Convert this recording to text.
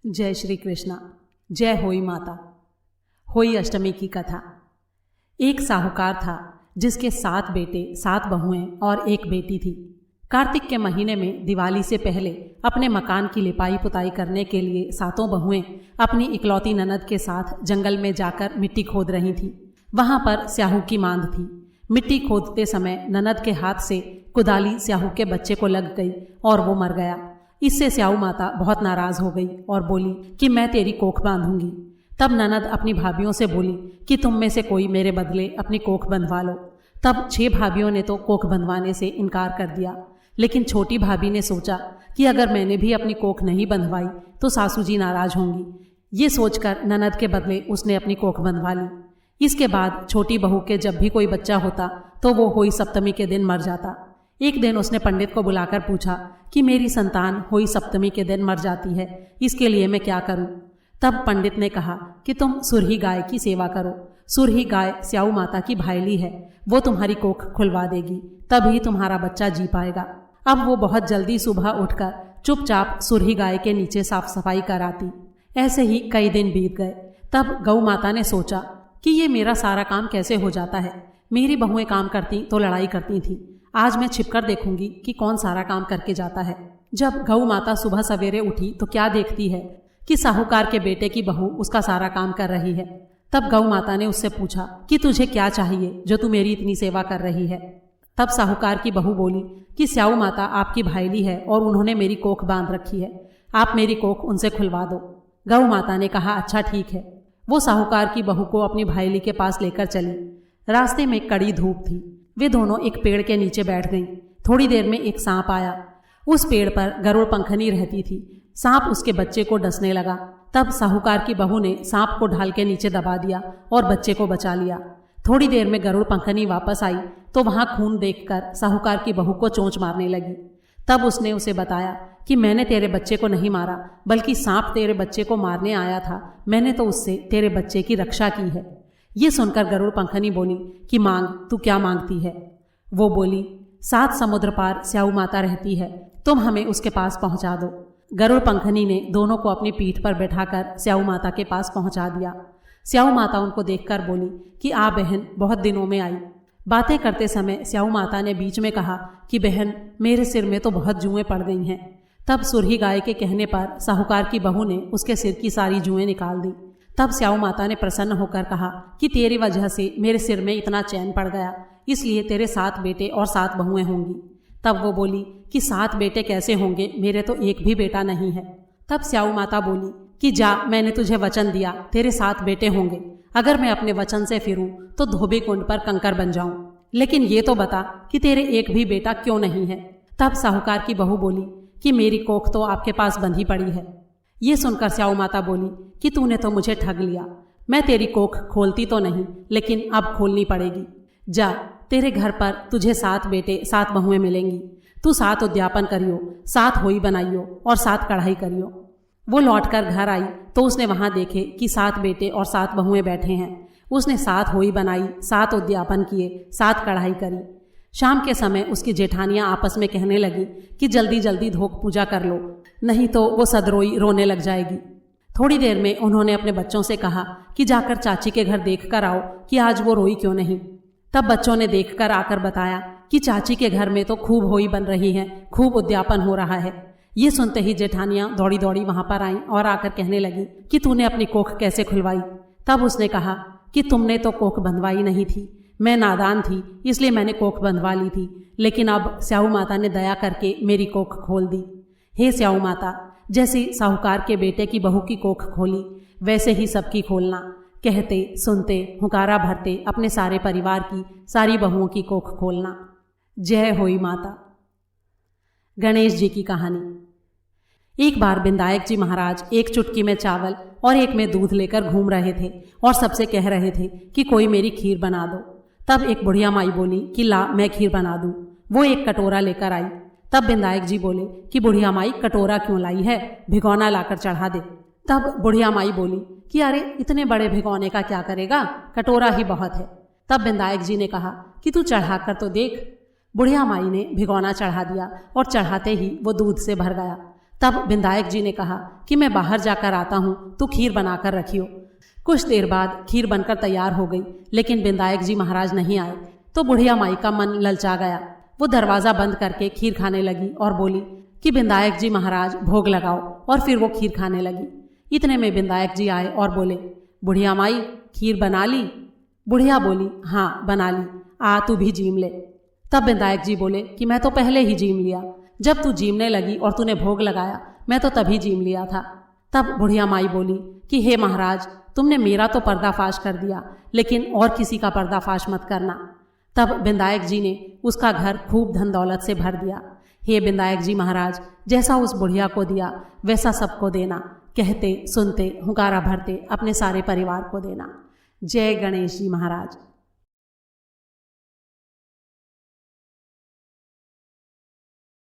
जय श्री कृष्णा। जय होई माता। होई अष्टमी की कथा। एक साहूकार था जिसके 7 बेटे 7 बहुएं और एक बेटी थी। कार्तिक के महीने में दिवाली से पहले अपने मकान की लिपाई पुताई करने के लिए 7 बहुएं अपनी इकलौती ननद के साथ जंगल में जाकर मिट्टी खोद रही थी। वहां पर स्याहू की मांद थी। मिट्टी खोदते समय ननद के हाथ से कुदाली स्याहू के बच्चे को लग गई और वो मर गया। इससे स्याहू माता बहुत नाराज हो गई और बोली कि मैं तेरी कोख बांधूंगी। तब ननद अपनी भाभियों से बोली कि तुम में से कोई मेरे बदले अपनी कोख बंधवा लो। तब 6 भाभियों ने तो कोख बंधवाने से इनकार कर दिया, लेकिन छोटी भाभी ने सोचा कि अगर मैंने भी अपनी कोख नहीं बंधवाई तो सासू जी नाराज होंगी। ये सोचकर ननद के बदले उसने अपनी कोख बंधवा ली। इसके बाद छोटी बहू के जब भी कोई बच्चा होता तो वो होई सप्तमी के दिन मर जाता। एक दिन उसने पंडित को बुलाकर पूछा कि मेरी संतान होई सप्तमी के दिन मर जाती है, इसके लिए मैं क्या करूं? तब पंडित ने कहा कि तुम सुरही गाय की सेवा करो। सुरही गाय स्याहू माता की भाईली है, वो तुम्हारी कोख खुलवा देगी, तभी तुम्हारा बच्चा जी पाएगा। अब वो बहुत जल्दी सुबह उठकर चुपचाप सुरही गाय के नीचे साफ सफाई कराती। ऐसे ही कई दिन बीत गए। तब गौ माता ने सोचा कि ये मेरा सारा काम कैसे हो जाता है। मेरी बहुएं काम करती तो लड़ाई करती थी, आज मैं छिपकर देखूंगी कि कौन सारा काम करके जाता है। जब गौ माता सुबह सवेरे उठी तो क्या देखती है कि साहूकार के बेटे की बहू उसका सारा काम कर रही है। तब गौ माता ने उससे पूछा कि तुझे क्या चाहिए जो तू मेरी इतनी सेवा कर रही है? तब साहूकार की बहू बोली कि स्याहू माता आपकी भाईली है और उन्होंने मेरी कोख बांध रखी है, आप मेरी कोख उनसे खुलवा दो। गौ माता ने कहा अच्छा ठीक है। वो साहूकार की बहू को अपनी भाईली के पास लेकर चली। रास्ते में कड़ी धूप थी। वे दोनों एक पेड़ के नीचे बैठ गईं। थोड़ी देर में एक सांप आया। उस पेड़ पर गरुड़ पंखनी रहती थी। सांप उसके बच्चे को डसने लगा। तब साहूकार की बहू ने सांप को ढाल के नीचे दबा दिया और बच्चे को बचा लिया। थोड़ी देर में गरुड़ पंखनी वापस आई तो वहां खून देखकर साहूकार की बहू को चोंच मारने लगी। तब उसने उसे बताया कि मैंने तेरे बच्चे को नहीं मारा, बल्कि सांप तेरे बच्चे को मारने आया था। मैंने तो उससे तेरे बच्चे की रक्षा की है। ये सुनकर गरुड़ पंखनी बोली कि मांग, तू क्या मांगती है? वो बोली 7 समुद्र पार स्याहू माता रहती है, तुम हमें उसके पास पहुंचा दो। गरुड़ पंखनी ने दोनों को अपनी पीठ पर बैठाकर स्याहू माता के पास पहुंचा दिया। स्याहू माता उनको देखकर बोली कि आ बहन, बहुत दिनों में आई। बातें करते समय स्याहू माता ने बीच में कहा कि बहन, मेरे सिर में तो बहुत जुएं पड़ गई हैं। तब सुरही गाय के कहने पर साहूकार की बहू ने उसके सिर की सारी जुएं निकाल दी। तब स्याहू माता ने प्रसन्न होकर कहा कि तेरी वजह से मेरे सिर में इतना चैन पड़ गया, इसलिए तेरे 7 बेटे और 7 बहुएं होंगी। तब वो बोली कि 7 बेटे कैसे होंगे, मेरे तो एक भी बेटा नहीं है। तब स्याहू माता बोली कि जा, मैंने तुझे वचन दिया, तेरे 7 बेटे होंगे। अगर मैं अपने वचन से फिरूं तो धोबी कुंड पर कंकर बन जाऊं, लेकिन ये तो बता कि तेरे एक भी बेटा क्यों नहीं है? तब साहूकार की बहू बोली कि मेरी कोख तो आपके पास बंधी पड़ी है। ये सुनकर स्याहू माता बोली कि तूने तो मुझे ठग लिया। मैं तेरी कोख खोलती तो नहीं, लेकिन अब खोलनी पड़ेगी। जा, तेरे घर पर तुझे 7 बेटे 7 बहुएं मिलेंगी। तू 7 उद्यापन करियो, 7 होई बनाइयो और 7 कढ़ाई करियो। वो लौटकर घर आई तो उसने वहां देखे कि 7 बेटे और 7 बहुएं बैठे हैं। उसने 7 होई बनाई, 7 उद्यापन किए, 7 कढ़ाई करी। शाम के समय उसकी जेठानियां आपस में कहने लगी कि जल्दी जल्दी धोक पूजा कर लो, नहीं तो वो सदरोई रोने लग जाएगी। थोड़ी देर में उन्होंने अपने बच्चों से कहा कि जाकर चाची के घर देख कर आओ कि आज वो रोई क्यों नहीं। तब बच्चों ने देखकर आकर बताया कि चाची के घर में तो खूब होई बन रही है, खूब उद्यापन हो रहा है। ये सुनते ही जेठानियां दौड़ी दौड़ी वहां पर आईं और आकर कहने लगी कि तूने अपनी कोख कैसे खुलवाई? तब उसने कहा कि तुमने तो कोख बंधवाई नहीं थी, मैं नादान थी इसलिए मैंने कोख बंधवा ली थी, लेकिन अब स्याहू माता ने दया करके मेरी कोख खोल दी। हे स्याहू माता, जैसे साहूकार के बेटे की बहू की कोख खोली, वैसे ही सबकी खोलना। कहते सुनते हुंकारा भरते अपने सारे परिवार की, सारी बहुओं की कोख खोलना। जय होई माता। गणेश जी की कहानी। एक बार बिंदायक जी महाराज एक चुटकी में चावल और एक में दूध लेकर घूम रहे थे और सबसे कह रहे थे कि कोई मेरी खीर बना दो। तब एक बुढ़िया माई बोली कि ला, मैं खीर बना दूं। वो एक कटोरा लेकर आई। तब बिंदायक जी बोले कि बुढ़िया माई, कटोरा क्यों लाई है, भिगोना लाकर चढ़ा दे। तब बुढ़िया माई बोली कि अरे, इतने बड़े भिगोने का क्या करेगा, कटोरा ही बहुत है। तब बिंदायक जी ने कहा कि तू चढ़ा कर तो देख। बुढ़िया माई ने भिगोना चढ़ा दिया और चढ़ाते ही वो दूध से भर गया। तब विधायक जी ने कहा कि मैं बाहर जाकर आता हूँ, तू खीर बनाकर रखियो। कुछ देर बाद खीर बनकर तैयार हो गई, लेकिन विधायक जी महाराज नहीं आए तो बुढ़िया माई का मन ललचा गया। वो दरवाज़ा बंद करके खीर खाने लगी और बोली कि विधायक जी महाराज भोग लगाओ, और फिर वो खीर खाने लगी। इतने में विधायक जी आए और बोले, बुढ़िया माई खीर बना ली? बुढ़िया बोली, हाँ बना ली, आ तू भी जीम ले। तब विधायक जी बोले कि मैं तो पहले ही जीम लिया, जब तू जीमने लगी और तूने भोग लगाया मैं तो तभी जीम लिया था। तब बुढ़िया माई बोली कि हे महाराज, तुमने मेरा तो पर्दाफाश कर दिया, लेकिन और किसी का पर्दाफाश मत करना। तब विधायक जी ने उसका घर खूब धन दौलत से भर दिया। हे विधायक जी महाराज, जैसा उस बुढ़िया को दिया वैसा सबको देना, कहते सुनते हुंकारा भरते अपने सारे परिवार को देना। जय गणेश जी महाराज।